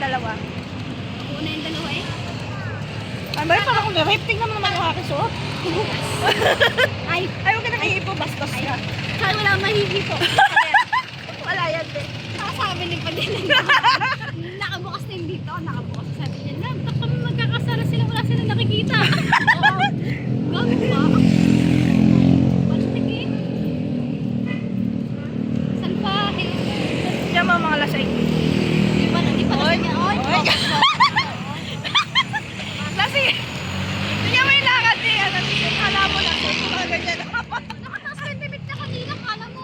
dalawa. Una yung dalawa eh. Ano ba yun? Parang kung na-rape. Tingnan mo naman yung aking suot. Ay, Ayaw ka nakahipo. Bastos ka. saan wala mahihipo? Wala yan, be. Sabi ni Padilla. Nakabukas na yung dito. Nakabukas. Sabi niya, Lab, baka kami magkakasara sila. Wala sila nakikita. Oo. Gago ba? Balastik eh. Salpahe. Diyan mo mga lasay. Di ba na niya? Oy, Oy. Lasay. Tingnan mo yung lakad eh. Ano, kala mo lang. Mga ganyan. nakataas 20 minutes na kanina. Kala mo.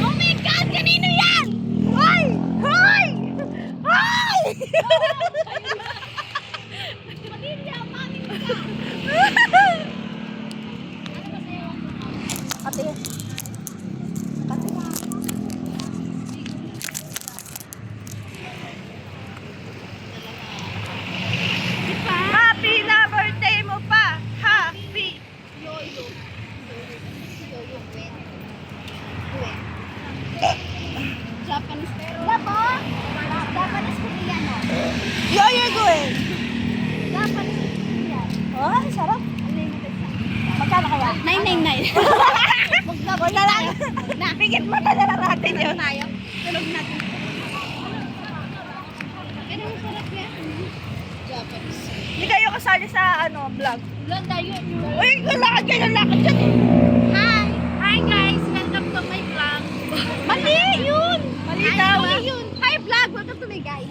Oh my God! Kanino yan? Hoy! Hoy! Hoy! Padilla, pangit ka. Ano ba sa'yo? Ate. Ate. Di ba? Happy na birthday mo pa. Happy. Yoyo. Yoyo, Gwen. Gwen. Japanese pero. Diba? Japanese Korean, no? Yoyo Gwen. Japanese Korean. Oh, sarap. Unlimited sa. Magkano kaya? 999. Huwag na lang. Bigit mo na lang natin yun. Tayo. Tulog natin. Pero ang sarap yan. Japanese. Hindi kayo kasali sa vlog. Vlog tayo. Uy, lakad kayo ng lakad dyan. Hi! Hi guys! Welcome to my vlog. Mali yun. Mali daw. Mali yun. Hi vlog! Welcome to my guys.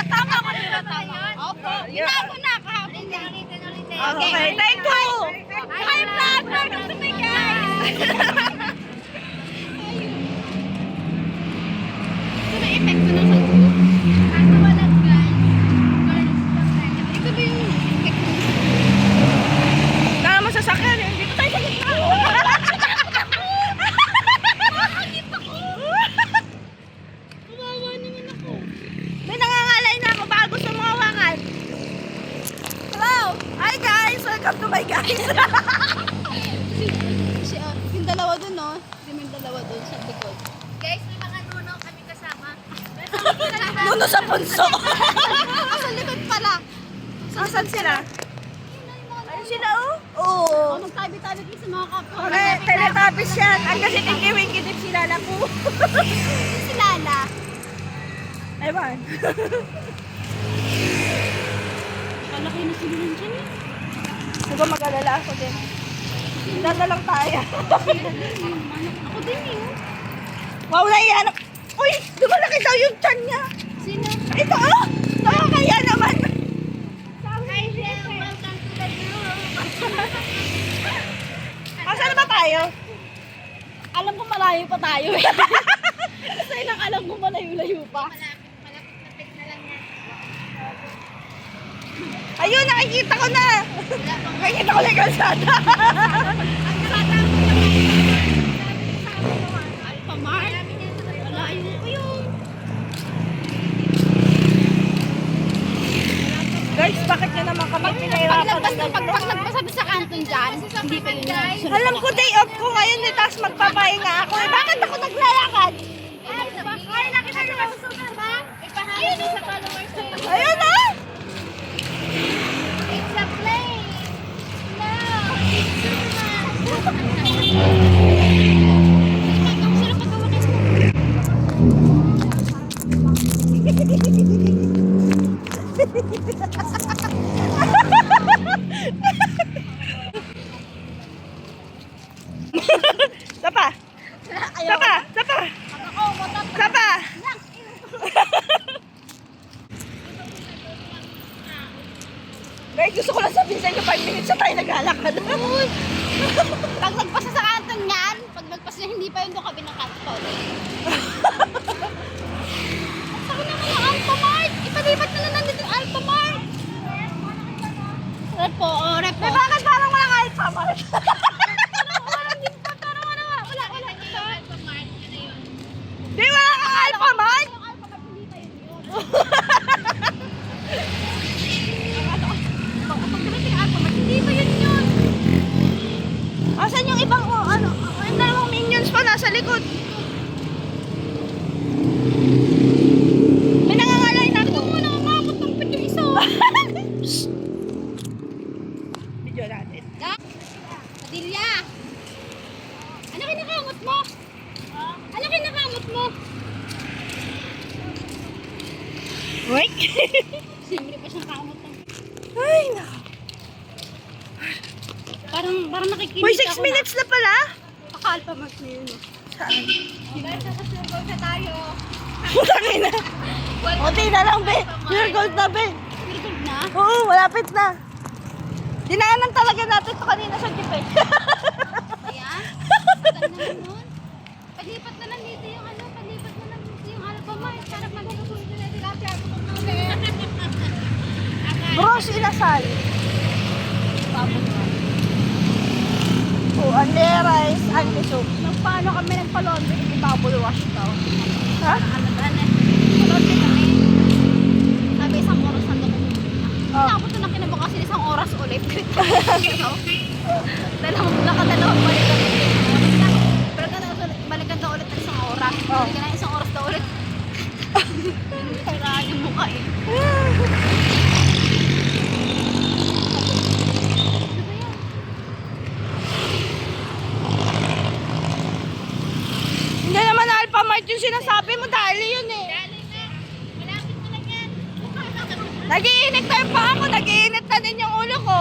Tama ko nila tama. Opo. Yeah. Ginago na kahapon. Okay, thank you. Hi vlog! Welcome to my guys. Ito na epekto ng sa ulo. Ano ba lang guys? Ito ba yung epekto ng sa ulo? Kaya mo sasakyan eh. Dito tayo sa gitna. Kawawa naman ako. May nangangalay na ako. Baka gusto mo hawakan. Hello. Hi guys. Welcome to my guys. Yung dalawa dun, no? Yung dalawa dun sa likod. Guys, may mga nuno kami kasama. Nuno sa punso. Sa likod pala. Asan sila? Ayun sila oh. Oo. Oh, magtabi-tabi kayo sa mga kapwa. Okay, teletubbies yan. Ang kasi tinkiwing kitip sila na po. Si Lala. Ewan. Kalaki na sila nun dyan eh. Diba mag-alala ako din. Dadalang tayo. Ako din eh. Wow, naiyan. Uy, dumalaki daw yung chan niya. Sino? Ito oh. Nakakaya naman. Hi, Jeff. Welcome to the group. Asan na ba tayo? Alam ko malayo pa tayo eh. Kasi lang alam ko malayo-layo pa. Malapit na lang yan. Ayun, nakikita ko na. Nakikita ko na yung kalsada. Ang kasata ko pa Alphamart. Malayo ko yun. Guys, bakit nyo naman kami pinahirapan ng ganyan? Paglagpas sa kanton dyan, hindi pa yun guys. Alam ko day off ko ngayon eh, tapos magpapahinga ako eh. Bakit ako naglalakad? Ay, nakita nyo ba susunod ba? Ipahanap sa followers ko. Ayun ah! It's a plane. No, Sapa! Sapa! Sapa! Sapa! Guys, gusto ko lang sabihin sa inyo 5 minutes na tayo naglalakad. Pag nagpasa sa kanton yan, pag nagpasa na hindi pa yun doon kami ng kanton. Saan naman ang Alphamart? Ipalipat na lang nandito yung Alphamart. Repo, oh, repo. Eh, bakit parang walang Alphamart? Di wala kang Alphamart? Hindi pa yun yun. Asan yung ibang ano? Simple pa siyang kamot. Ay, naku. Parang nakikinig Uy, 6 minutes na pala. Pakalpa mag na yun. Saan? Guys, sasasirgol na tayo. Putang ina. Kunti na lang, be. Pure gold na, be. Sirgol na? Oo, malapit na. Dinaanan talaga natin ito kanina sa jeep eh. Ayan. Tagal naman nun. Palipat na lang dito yung palipat na lang dito yung Alphamart. Sarap mag-usulito na tilapia. Bros, inasal. Oh, ande rice, ande soup. Paano kami nagpa-laundry? Hindi bubble wash daw. Ha? Ano ba na? Laundry kami. Sabi isang oras na doon. Oh. Tapos na kinabukasin isang oras ulit. Nakadalawang balikan ulit. Balikan daw ulit ng isang oras. Oh. Balikan na isang oras daw ulit. Siraan yung mukha eh. Ano ba yan? Hindi naman Alphamart yung sinasabi mo, dali yun eh. Malapit na lang yan. Nagiinit tayo pa ako, nagiinit na din yung ulo ko.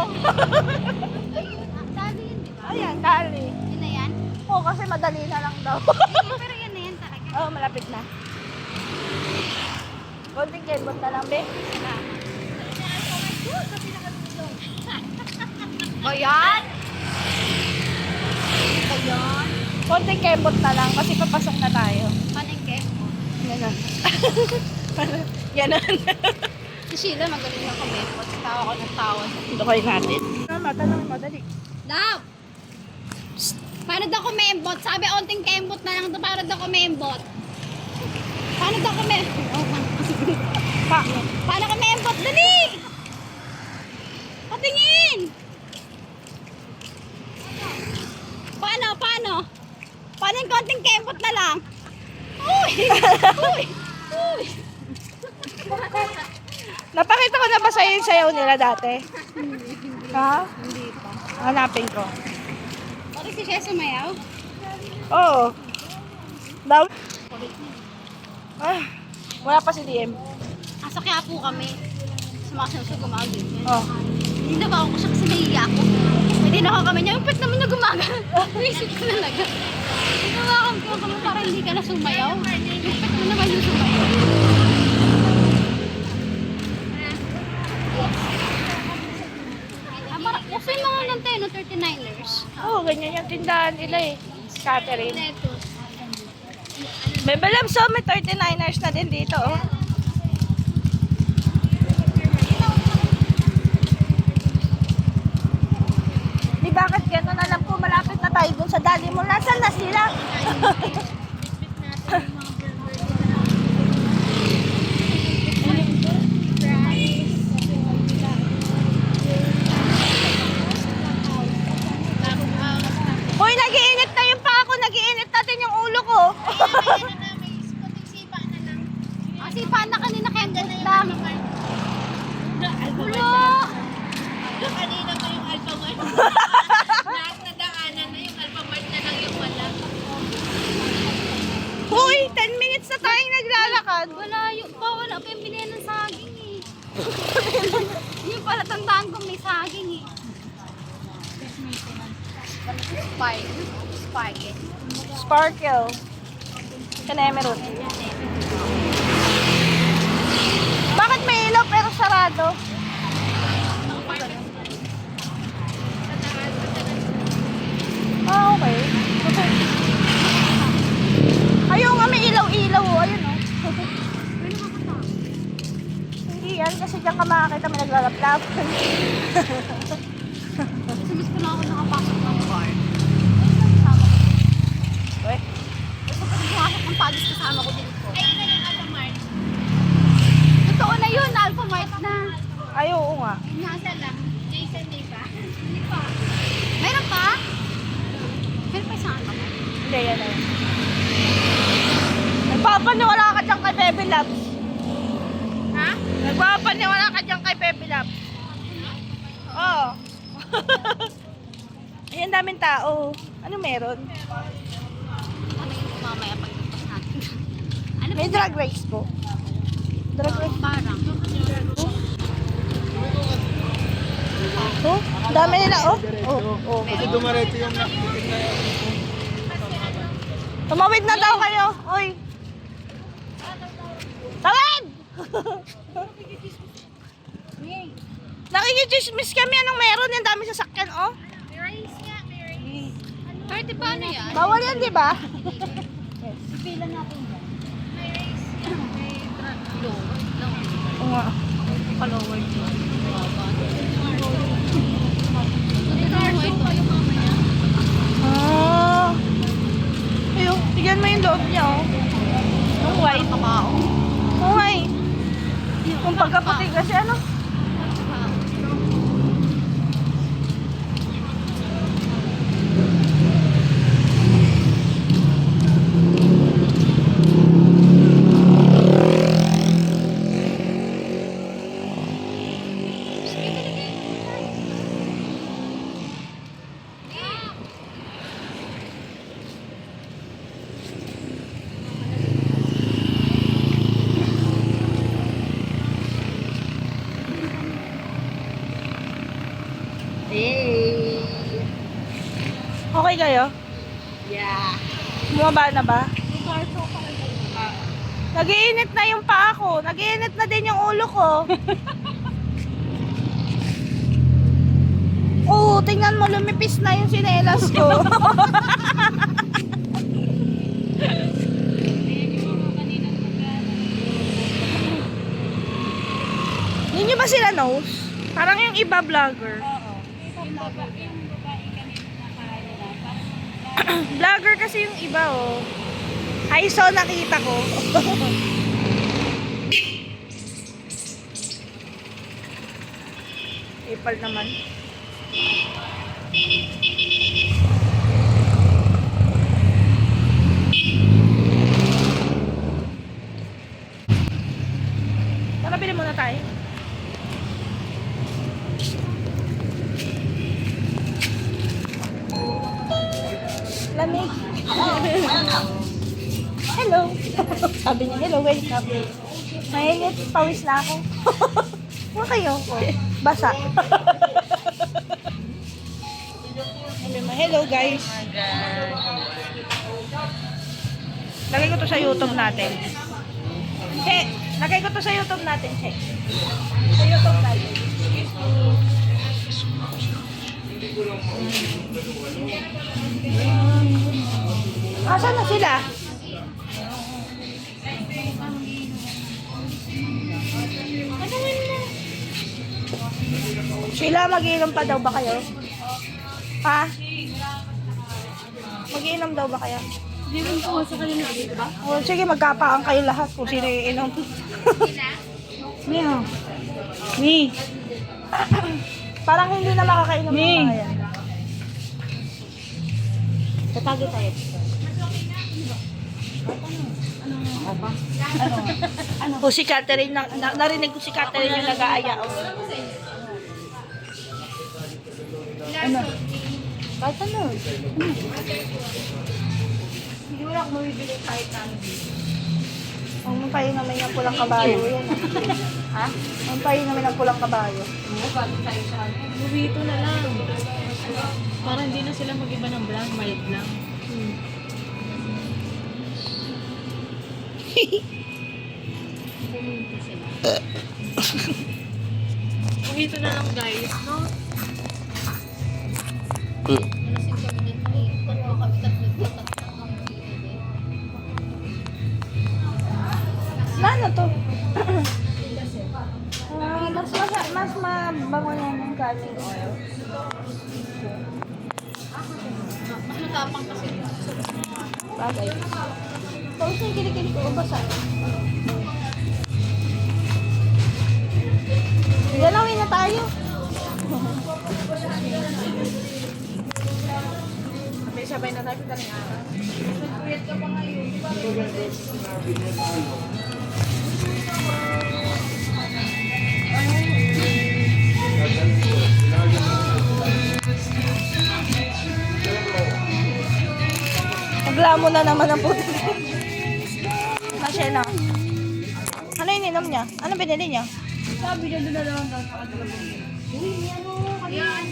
Dali yun, di ba? Ayan, dali. Yun na yan? Oo, kasi madali na lang daw. Pero yan na yan talaga. Oo, malapit na. Konting kembot na lang, be. O yan? O yan? Konting kembot na lang kasi papasok na tayo. Panengke. Ganon. Ganon. Si Sheila magaling na kumempot. Tawa ko ng tawa. Dukay natin. Matanong madali. Love! Paano daw kumembot? Sabi, onting kembot na lang ito. Paano daw kumembot? Paano daw kumembot? Paano kumembot? Dali! Patingin! Paano? Paano yung konting kembot na lang? Uy! Uy! Uy! Napakita ko na ba sa'yo yung sayaw nila dati? Ha? Hindi pa. Hanapin ko. Bakit si Shea sumayaw? Oo. Daw. Ah, wala pa si DM. Asa kaya po kami. Sumasayaw siya gumagin. Oh. Hindi na ba ako siya kasi nahiya ako. Hindi na ako kami niya. Yung pet naman na gumagal. Naisip ko talaga. Nawakan ko kami para hindi ka na sumayaw. Yung pet mo naman yung sumayaw. Kasi yung mga nantay, no, 39ers. Oo, ganyan yung tindahan nila eh. Catherine. May balam so, may 39ers na din dito oh. Di bakit gano'n? Alam ko malapit na tayo dun sa dali mo. Nasaan na sila? Hoy, nag-iinit na yung pa ako. Nag-iinit natin yung ulo ko. Ah, sipa na kanina kaya ganun lang. Ulo! Kanina pa yung Alphamart. Lahat na daanan na yung Alphamart na lang yung wala. Hoy, 10 minutes na tayong naglalakad. Wala pa yung bilihan ng saging eh. Yung pala tandaan ko may saging eh. Spike. Sparkle. Sa Emerald. Bakit may ilaw pero sarado? Ah, okay. Ayun nga, may ilaw-ilaw oh. Ayun oh. Hindi yan, kasi diyan ka makakita may naglalaplap. Kasi mas ko na ako nakapasok ng bar. Uy. Kasi pag pumasok ng pagis kasama ko din ko. Ayun na yung Alphamart. Totoo na yun, Alphamart na. Ay, oo nga. Nasa lang. Jason, di ba? Hindi pa. Meron pa? Meron pa isang Alphamart. Hindi, yan na yun. Nagpapaniwala ka dyan kay Baby Labs. Ha? Nagpapaniwala ka dyan kay Baby Labs. Oo. Ayan, daming tao. Ano meron? Ano yung mamaya pagtapos natin? Ano May drag race po. Drag race. Parang. Oh, dami nila, oh. Kasi dumaretso yung nakikitin na yan. Tumawid na daw kayo. Uy. Tawid! Nakikichismis kami. Anong meron? Yan dami sasakyan, oh. May rice nga, may rice. 30 pa ano yan? Bawal yan, di ba? Pila natin yan. May rice nga, may lower. Oo nga. Pa-lower yun. Ito kayo mamaya. Ah. Ayun, tignan mo yung loob niya, oh. Ang white. Oh, ay. Kung pagkaputi kasi, ano? Okay kayo? Yeah. Bumaba na ba? Nag-iinit na yung paa ko. Nag-iinit na din yung ulo ko. Oo, tingnan mo, lumipis na yung sinelas ko. Hindi nyo ba sila knows? Parang yung iba vlogger. Vlogger kasi yung iba, oh. Ay, so nakita ko. Ipal naman. Tara, bili muna tayo. Lamig. Hello. Sabi niya, hello, welcome. Mainit, pawis na ako. Huwag kayo ko. Basa. Hello guys. Lagay ko to sa YouTube natin. Che, lagay ko to sa YouTube natin, Che. Sa YouTube natin. Asan na sila? Sila, mag-iinom pa daw ba kayo? Ha? Mag-iinom daw ba kayo? Hindi mo po sa kanila dito ba? O, sige, magkapaan kayo lahat kung sino yung inom. Miho. Mi. Parang hindi na makakainom ng mga yan. Tatagi tayo. Ano? O si Catherine, narinig ko si Catherine yung nag-aaya. Ano? Kahit ano? Hindi mo lang mabibili kahit ano. Ang mampayin namin ng pulang kabayo yan. Ha? Ang payin namin ng pulang kabayo. Burrito na lang. Para hindi na sila mag-iba ng brand, mild lang. Burrito na lang guys, no? Ano to? Mas mabango na yung kanin. Mas matapang kasi. Bagay. Tapos yung kilikili ko, basa. Galawin na tayo. Sabay na tayo sa araw. Nag-create ka pa ngayon. Maglamo na naman ang puto. Masya na. Ano ininom niya? Ano binili niya? Sabi niya doon na lang daw sa kanila. Yan.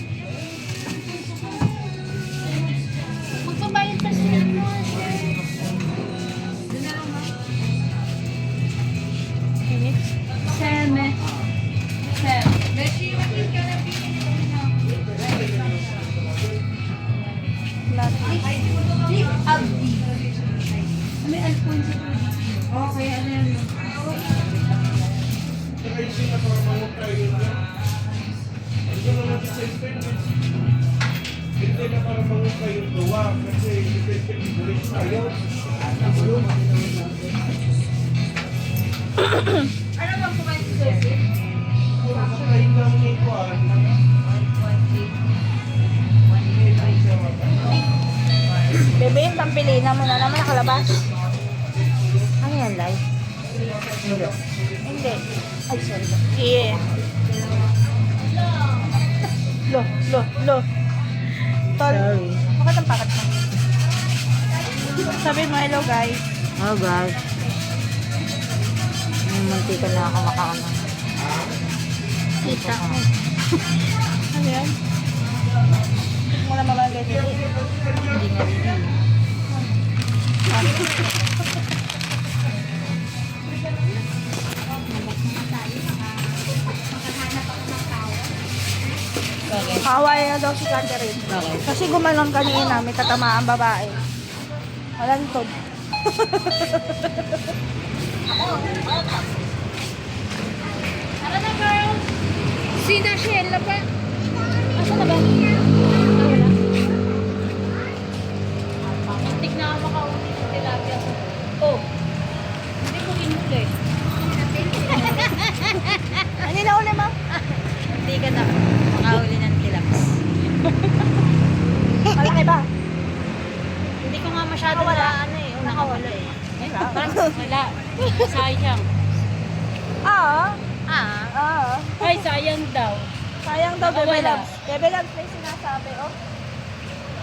Magpabayad pa siya mo. Doon na lang ma. Seme. Beshi, matin ka na pinili mo. Chief Abdi. May Alfonso. Okay, ano yan? Tracing na para mamang kayo dyan. Hindi mo natin sa expenses. Hindi na para mamang kayo gawa. Kasi depende bulis tayo. Ano bang kumain si Josie? Kain lang ni Juan. Bebe, yung pampilina mo na naman nakalabas. Ano yan, live? Hindi. Hindi. Ay, sorry. Yeah. Lo. Tol. Sorry. Bakit ang pakat mo? Sabi mo, hello guys. Oh guys. Munti ka na ako makaano. Kita ko. Ano yan? Mo na mga guys. Hindi nga rin. Kaway na daw si Catherine. Bakit? Kasi gumanon kanina, may tatamaan babae. Malantod. Tara na, girl. Sina Sheila pa. Asa na ba? Tik na ako makauli sa tilapia. Oh. Hindi ko inuli. Ano na uli, ma? Hindi ka na makahuli ng tilaps. Malaki ba? Hindi ko nga masyado Nakawala. na ano eh. Nakawala eh. Parang wala. Sayang. Ah. Ah. Ay, sayang daw. Sayang daw, Bebe Nakawala. Loves. Bebe Loves may sinasabi, oh.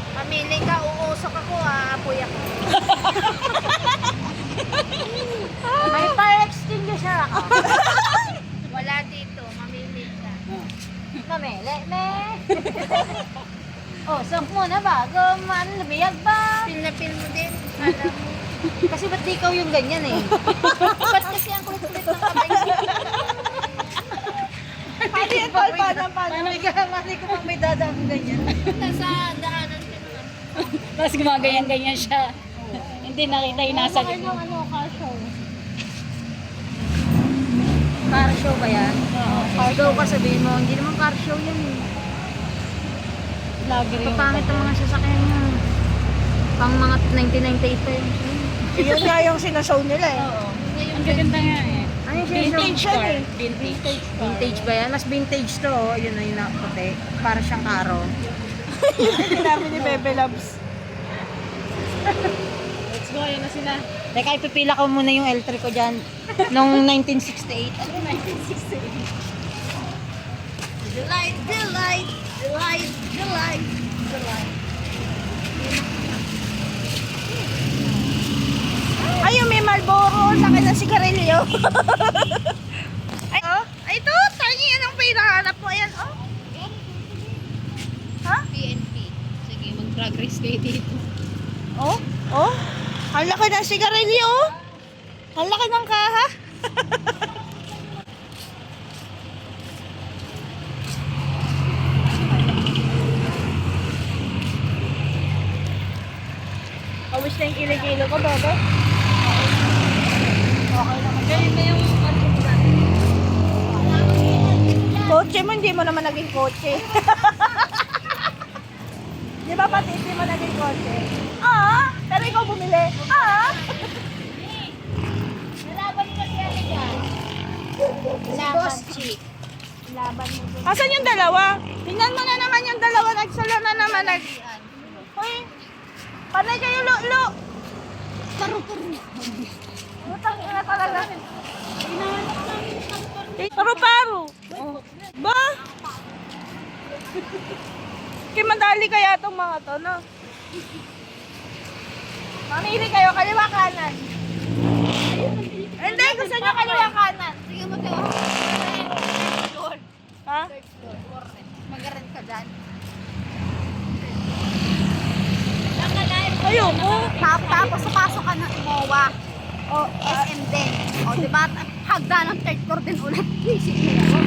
Pamili ka, uusok ako, aapoy ako. May fire extinguisher ako. Wala dito. Mamili ka. Mamili, me. Usok muna bago lumiyag ba? Pil na pil mo din. Alam mo. Kasi ba't di ikaw yung ganyan eh? Ba't kasi ang kulit-kulit ng kamay ko? Paano yan, Tol? Paano? Mali ko pang may dadang ganyan. Nasa daanan ka naman. Tapos gumaganyan-ganyan siya. Hindi nakita yung nasa likod. car show? Car show ba yan? Oo. Ikaw ka sabihin mo, hindi naman car show yan eh. Vlogger yung Papangit ang mga sasakyan niya. Pang mga 1998 pa yun. Yun nga yung sinashow nila, eh. Oo. Ang gaganda nga eh. Ano yung Vintage show? yan, eh. Vintage. Vintage ba yan? Mas vintage to oh. Yun na yung nakaputi. Para siyang karo. Sinabi ni Bebe Loves. Let's go, yun na sila. Teka, ipipila ko muna yung L3 ko dyan. Noong 1968. Delight, delight, delight, delight, delight. Ay, yung may Marlboro. Laki ng sigarilyo. Ay, oh. Ay, ito. Tiny. Anong pinahanap mo? Ayan, oh. Ha? PNP. Sige, mag-drag race kayo dito. Oh. Oh. Ang laki ng sigarilyo, oh. Ang laki ng kaha. Pawis na yung kilikilo ko, Bebe. Okay naman. Ganyan na yung Kotse mo, hindi mo naman naging kotse. Di ba pati hindi mo naging kotse? Ah, pero ikaw bumili. Ah. Nalaban mo kasi yan yan. Laban, chick. Laban mo. Asan yung dalawa? Tingnan mo na naman yung dalawa. Nagsala na naman. Hoy, panay kayo, lo. Utang ina talaga. Paru-paro. Ba? Madali kaya itong mga to, no? Mamili kayo, kaliwa kanan. Hindi, gusto nyo kaliwa kanan. Sige mo, tayo. Ha? Third floor. Mag-rent ka dyan. Ayoko. Tapos pasok ka ng MOA. Oh, SM din. O, diba? Hagda ng third floor din ulit. Visit mo.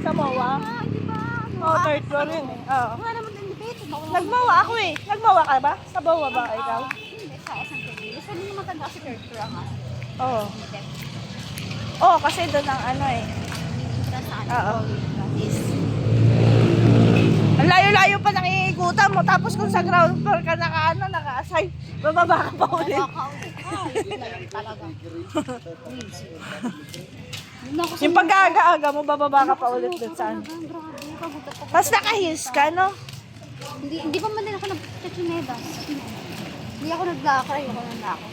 sa MOA. Ah, diba? Oh, third floor yun eh. Oo. Wala naman din dito. Nagmawa ako eh. Nagmawa ka ba? Sa MOA ba ikaw? Hindi, sa SM din. Gusto mo maganda kasi third floor ang Oo. Oh, kasi doon ang ano eh. Oo. Is Ang layo-layo pa nang iikutan mo. Tapos kung sa ground floor ka naka-assign, bababa ka pa ulit. talaga. Yung pagkaaga-aga mo, bababa ka pa ulit doon sa ano. Grabe, pagugat ako. Tapos naka-heels ka, no? Hindi pa man din ako nag-chachinedas. Hindi ako naglakay, ako nanlako.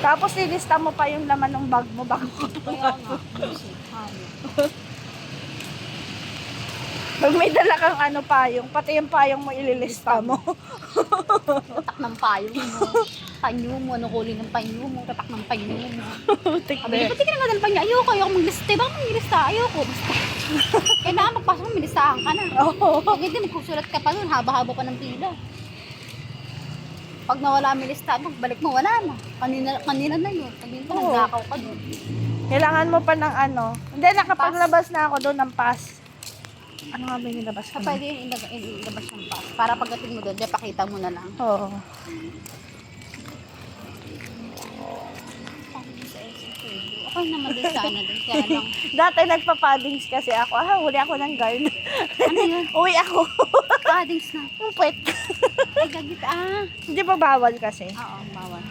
Tapos nilista mo pa yung laman ng bag mo bago ka Kaya nga, music, Pag may dala kang ano payong, pati yung payong mo ililista mo. tatak ng payo mo. Panyo mo, ano kulay ng panyo mo, tatak ng panyo mo. Tik Sabi niya, pati ka naman ng panyo, ayoko maglista. Baka maglista, ayoko. Basta. Kailangan magpasok mo, milistahan ka na. Oo. Pag hindi, magsusulat ka pa nun, haba-haba pa ng pila. Pag nawala ang listahan mo, balik mo, wala na. Kanina na yun. Sabihin ko, Oo. naglakaw ka dun. Kailangan mo pa ng ano. Hindi, nakapaglabas na ako doon ng pass. Ano nga ba yung nilabas ko? Pwede yung ilabas yung pass. Para pagdating mo doon, pakita mo na lang. Oo. Okay naman din sana din. Kaya lang, Dati nagpa-paddings kasi ako. Huli ako ng guard. ano yun? Uwi ako. Paddings na. Yung puwet. Ay, gagit. Hindi pa bawal kasi. Oo, bawal.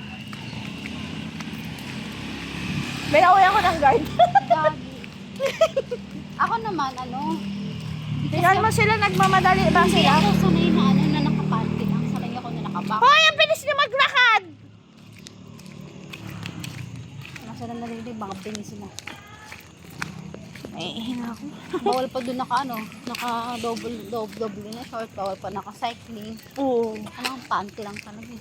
May nauwi ako ng guard. Gagi. Ako naman, ano, Tingnan mo sila nagmamadali ba hindi sila? ako sanay na ano na nakapanty lang. Sanay ako na nakabak. Hoy, ang bilis niyo maglakad! Nasa na narinig, mga binis sila. Naiihina ako. Bawal pa doon naka double na short, bawal pa naka cycling. Oo. Ano, panty lang talaga.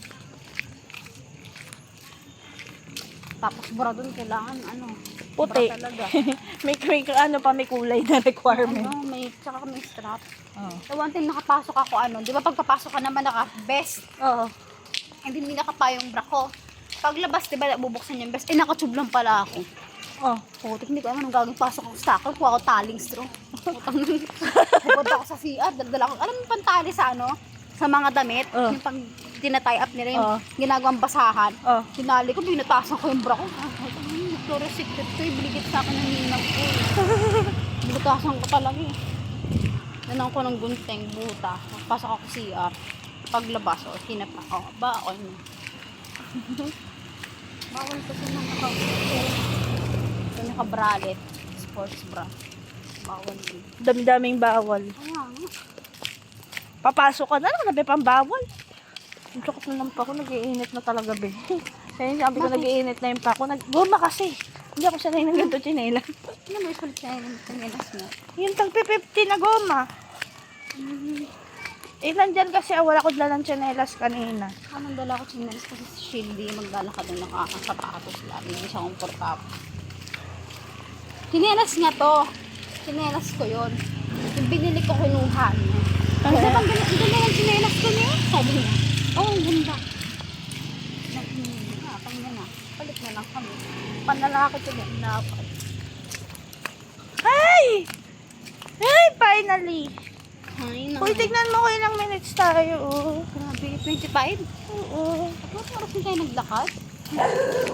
Tapos bra doon kailangan Puti. bra talaga. may ano pa, may kulay na requirement. Tsaka may strap. Oo. So one time nakapasok ako di ba pagpapasok ka naman naka-vest, Oo. hindi naka yung bra ko. Paglabas, di ba, bubuksan yung vest, nakatube lang pala ako. Oh. Putik, hindi ko alam anong gagawin. Pasok ako sa akin, kuha ko taling straw. Pupunta ako sa CR, dagdala ko. Alam mo pantali sa sa mga damit, Oh. yung pag tinatay up nila yung Oh. ginagawang basahan. Oh. Tinali ko, binatasan ko yung bra ko. Victoria's Secret ko, ibigit sa akin ng ninang ko. Binatasan ko talaga eh. Nanang ko ng gunting, buta. Pasok ako sa CR. Paglabas, tinapa ko. Okay na. Bawal kasi na naka-bralette, sports bra. Bawal din. Dami-daming bawal. Kaya nga. Papasok ka na lang, nabi pang bawal. Ang sakit na lang pa ako, nag-iinit na talaga, be. Kaya sabi ko, nag-iinit na yung pa ako. Guma kasi. Hindi ako sanay ng ganito chinela. Ano may sulit siya yung kaminas mo? Yung tag 50 na goma. Nandyan kasi, wala ko dala ng chinelas kanina. Anong dala ko chinelas kasi si Shildy, maglalakad na nakakasapatos lagi. Hindi siya komportable. Chinelas nga to. Chinelas ko yun. Yung binili ko kinuha niya. Kasi pang ganito na yung chinelas ko niya. Sabi niya, ang ganda. Pang na. Palit na lang kami. Panlalaki ko din. Dapat. Hey! Hey, finally! Ay, Uy, tignan mo ko ilang minutes tayo. Grabe, 25? Oo. Tapos oras din tayo naglakad?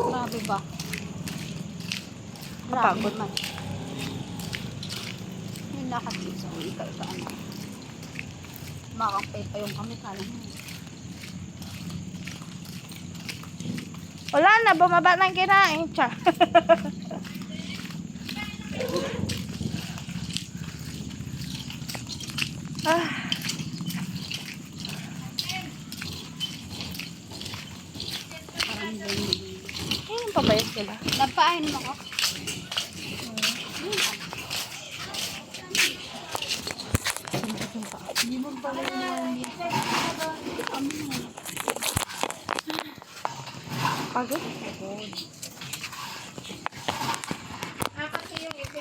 Grabe ba? Kapagod. man. Yung lakad dito, ikaw sa Makampay pa yung kami, kala mo. Wala na, bumaba ng kinain. Tsa. Parang ganyan. Ayun, pabayas sila. Nagpaanin ako. Pagod? Kasi yung ito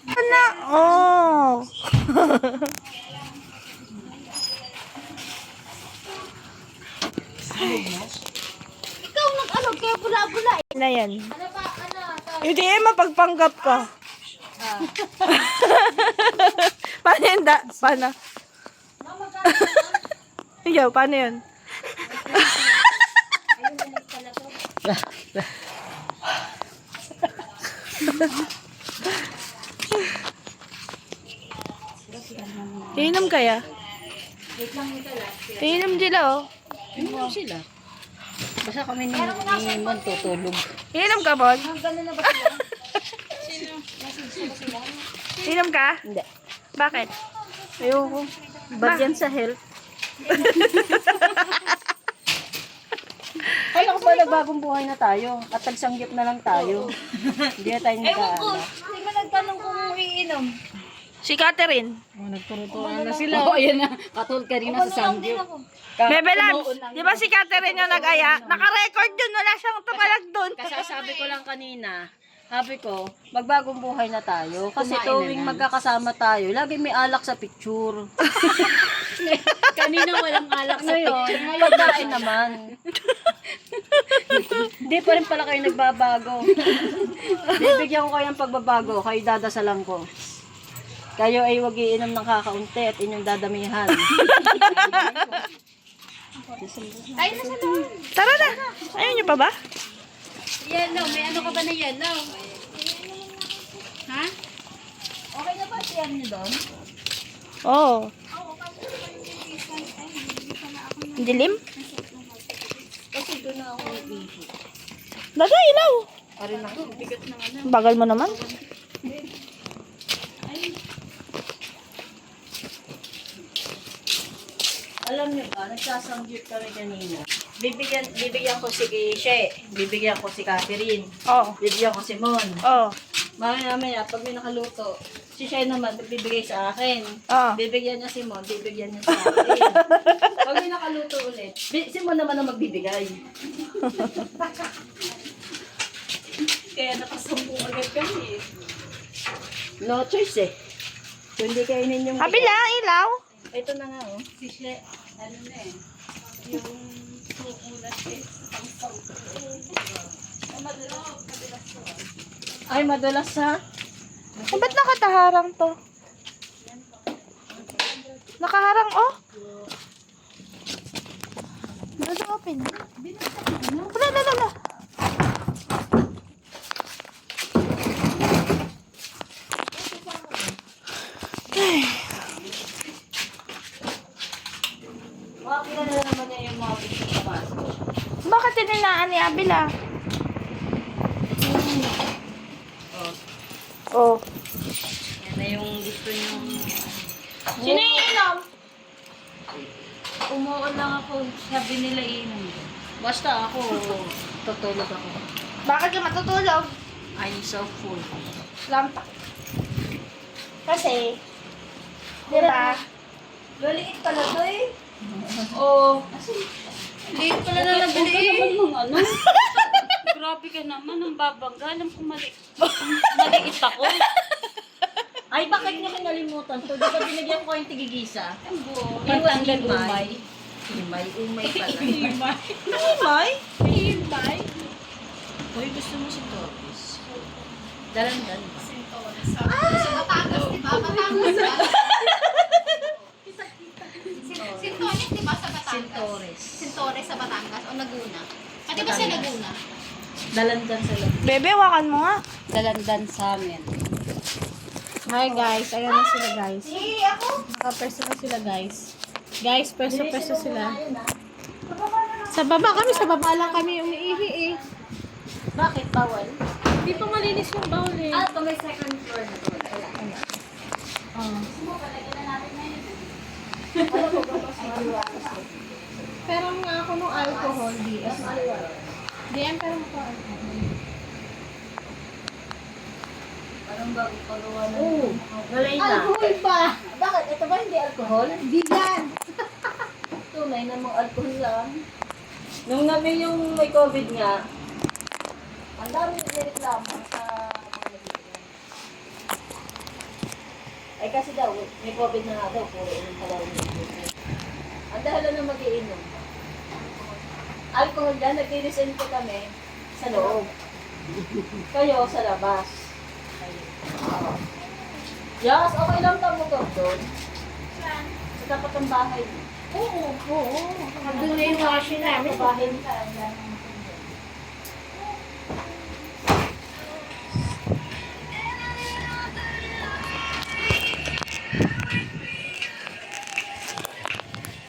Ano? Oh. Ikaw nag-ano, kaya bula-bula eh. Na yan. Ano ba, ano? Hindi eh, mapagpanggap ka. Paano yun? Paano? Ikaw, paano yun? Iinom kaya? Iinom sila oh. Ano sila? Basta kami ni Mon tutulog. Iinom ka, Bon? Iinom ka? Hindi. Bakit? Ayoko. Bad yan sa health. Kala ko ba nagbagong buhay na tayo at tagsanggip na lang tayo. Hindi na tayo nag-aaral. Hindi mo nagtanong kung iinom. Si Catherine. Nagturutuan na sila. Oo, ayan na. Katulad ka rin sa sanggip. Bebe Labs, di ba si Catherine yung nag-aya? Naka-record yun, wala siyang tumalag doon. Kasasabi ko lang kanina, sabi ko, magbagong buhay na tayo. Kasi tuwing magkakasama tayo, lagi may alak sa picture. Kanina walang alak sa Ngayon, pagkain naman. Hindi pa rin pala kayo nagbabago. Bibigyan ko kayo ng pagbabago, kayo dadasalan ko. Kayo ay wag iinom ng kakaunti at inyong dadamihan. Tayo na sa loob. Tara na. Ayun niyo pa ba? Yellow, may ano ka ba na yellow? Ha? Okay na ba siya niyo doon? Oo. Dilim? Kasi doon na ako nag-ihi. Daga, ilaw. Parin ako. Bagal mo naman. Alam niyo ba, nagsasanggip kami kanina. Bibigyan ko si She, bibigyan ko si Catherine, Oo. bibigyan ko si Mon. Oo. Mamaya, pag may nakaluto, si She naman bibigay sa akin. Oo. Bibigyan niya si Mon, bibigyan niya sa akin. Pag may nakaluto ulit, si Mon naman ang magbibigay. Kaya nakasumbong agad kami. No choice eh. Kung hindi kainin yung... Kabila, ilaw. Ito na nga oh. Si She, ano na eh. Yung sukulat eh. Ay, madulas ha? Ba't nakataharang to? Nakaharang, oh. Doon open. Wala. Makakita na naman niya yung mga picture sa baso. Bakit tinilaan ni Abila? Oh. Yan na yung gusto niyong... Sino yung inom? Umuon lang ako. Sabi nila inom. Basta ako, tutulog ako. Bakit ka matutulog? I'm so full. Lampa. Kasi, di ba? Laliit pala to eh. Oo. Liit pala na nabili eh. Ano? Grabe ka naman, ang babangga. Alam ko maliit ako. Ay, bakit niya kinalimutan to? Di ba binigyan ko yung tigigisa? Pantanggal umay. Umay pala. May? Hintay. Uy, gusto mo si Torres? Dalan-dalan. Sa Batangas, di ba? Batangas ba? Sintones, di ba sa Batangas? Sintores. Sintores sa Batangas o Laguna? Pati ba sa Laguna? Dalan-dalan sa loob. Bebe, wakan mo nga. Dalan-dalan sa amin. Hi guys, ayan na sila guys. Eh, ako? Nakapreso na sila guys. Guys, preso sila. Sa baba kami, sa baba lang kami umiihi eh. Bakit bawal? Hindi pa malinis yung bowl eh. Ah, ito may second floor na to. Pero nga ako nung alcohol, DS. DM, pero mo ko alcohol. Parang bago pagawa na. Oo. Galay na. Alcohol pa! Bakit? Ito ba hindi alcohol? Bigan! Tunay namang alcohol lang. Nung namin yung may COVID nga, ang dami nireklamo sa mga nabibigyan. Ay kasi daw, may COVID na nga daw, puro inom pa daw. Ang dahilan na mag-iinom. Alcohol yan, nag-resign ko kami sa loob. Kayo sa labas. Yes, okay lang ang motor doon. Sa dapat ang bahay. Oo. Doon na yung washing namin. Sa bahay nila.